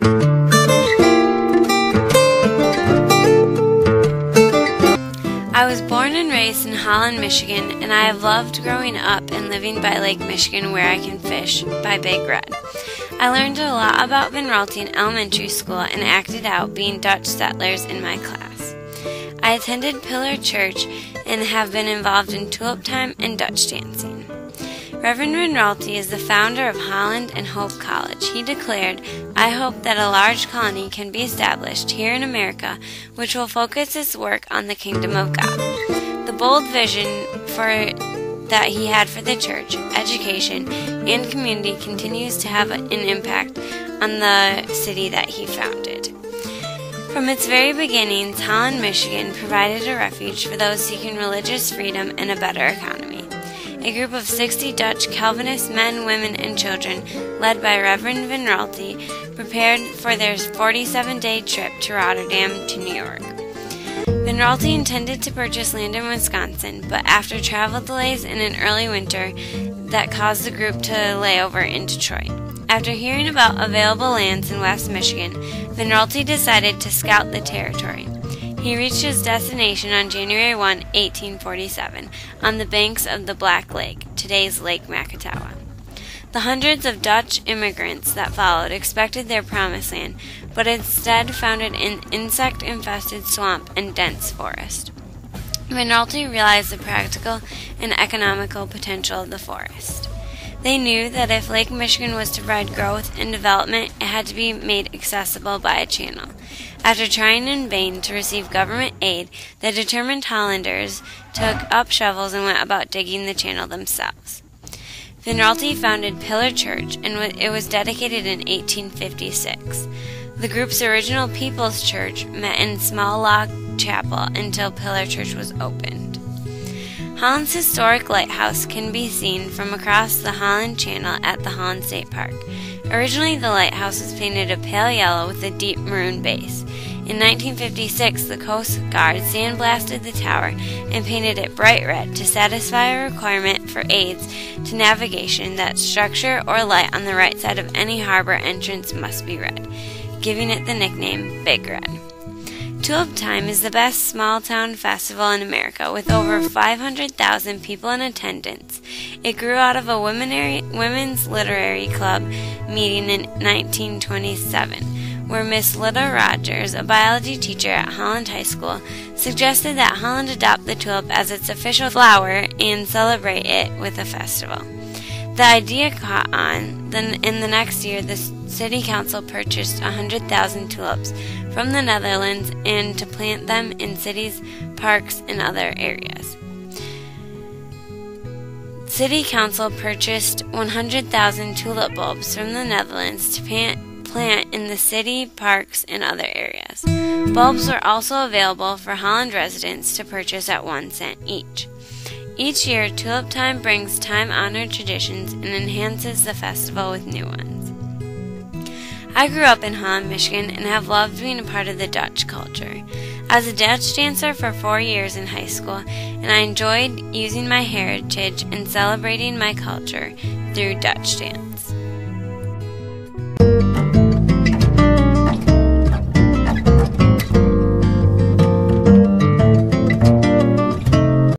I was born and raised in Holland, Michigan, and I have loved growing up and living by Lake Michigan where I can fish by Big Red. I learned a lot about Van Raalte in elementary school and acted out being Dutch settlers in my class. I attended Pillar Church and have been involved in tulip time and Dutch dancing. Reverend Van Raalte is the founder of Holland and Hope College. He declared, "I hope that a large colony can be established here in America which will focus its work on the kingdom of God." The bold vision that he had for the church, education, and community continues to have an impact on the city that he founded. From its very beginnings, Holland, Michigan provided a refuge for those seeking religious freedom and a better economy. A group of 60 Dutch Calvinist men, women, and children, led by Reverend Van Raalte, prepared for their 47-day trip to Rotterdam to New York. Van Raalte intended to purchase land in Wisconsin, but after travel delays in an early winter, that caused the group to lay over in Detroit. After hearing about available lands in West Michigan, Van Raalte decided to scout the territory. He reached his destination on January 1, 1847, on the banks of the Black Lake, today's Lake Macatawa. The hundreds of Dutch immigrants that followed expected their promised land, but instead found it an insect-infested swamp and dense forest. Van Raalte realized the practical and economical potential of the forest. They knew that if Lake Michigan was to provide growth and development, it had to be made accessible by a channel. After trying in vain to receive government aid, the determined Hollanders took up shovels and went about digging the channel themselves. Van Raalte founded Pillar Church, and it was dedicated in 1856. The group's original People's Church met in small log chapel until Pillar Church was opened. Holland's historic lighthouse can be seen from across the Holland Channel at the Holland State Park. Originally, the lighthouse was painted a pale yellow with a deep maroon base. In 1956, the Coast Guard sandblasted the tower and painted it bright red to satisfy a requirement for aids to navigation that structure or light on the right side of any harbor entrance must be red, giving it the nickname Big Red. Tulip Time is the best small-town festival in America, with over 500,000 people in attendance. It grew out of a women's literary club meeting in 1927, where Miss Lida Rogers, a biology teacher at Holland High School, suggested that Holland adopt the tulip as its official flower and celebrate it with a festival. The idea caught on. Then, in the next year, the city council purchased 100,000 tulips from the Netherlands and to plant them in cities, parks, and other areas. City council purchased 100,000 tulip bulbs from the Netherlands to plant in the city, parks, and other areas. Bulbs were also available for Holland residents to purchase at 1 cent each. Each year, Tulip Time brings time-honored traditions and enhances the festival with new ones. I grew up in Holland, Michigan, and have loved being a part of the Dutch culture. I was a Dutch dancer for 4 years in high school, and I enjoyed using my heritage and celebrating my culture through Dutch dance.